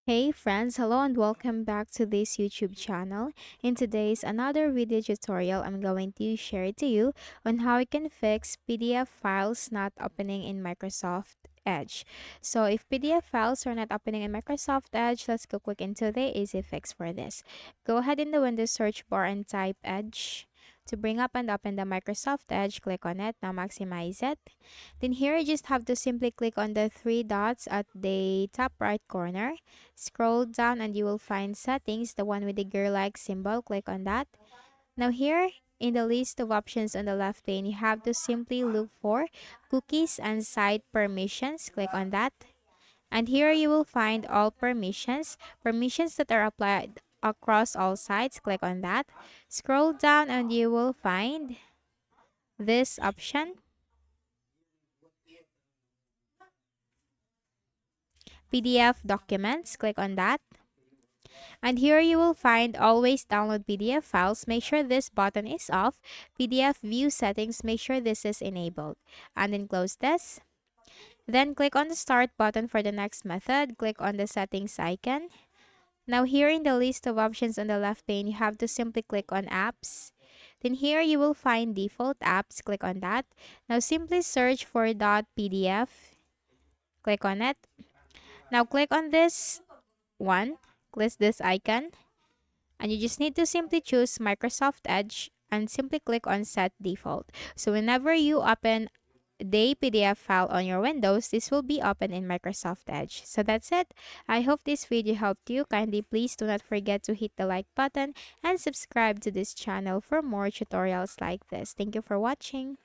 Hey friends, hello and welcome back to this YouTube channel. In today's another video tutorial, I'm going to share to you on how you can fix PDF files not opening in Microsoft Edge. So if PDF files are not opening in Microsoft Edge, let's go quick into the easy fix for this. Go ahead in the Windows search bar and type Edge. To bring up and open the Microsoft Edge, click on it. Now maximize it. Then here you just have to simply click on the three dots at the top right corner. Scroll down and you will find settings, the one with the gear-like symbol. Click on that. Now here in the list of options on the left pane, you have to simply look for cookies and site permissions. Click on that. And here you will find all permissions that are applied across all sites. Click on that. Scroll down and you will find this option, PDF documents. Click on that. And here you will find always download PDF files. Make sure this button is off. PDF view settings, make sure this is enabled. And then close this. Then click on the start button for the next method. Click on the settings icon. Now here in the list of options on the left pane, you have to simply click on apps. Then here you will find default apps. Click on that. Now simply search for .pdf. Click on it. Now click on this one. Click this icon. And you just need to simply choose Microsoft Edge and simply click on set default. So whenever you open the PDF file on your Windows, this will be open in Microsoft Edge. So that's it. I hope this video helped you. Kindly please do not forget to hit the like button and subscribe to this channel for more tutorials like this. Thank you for watching.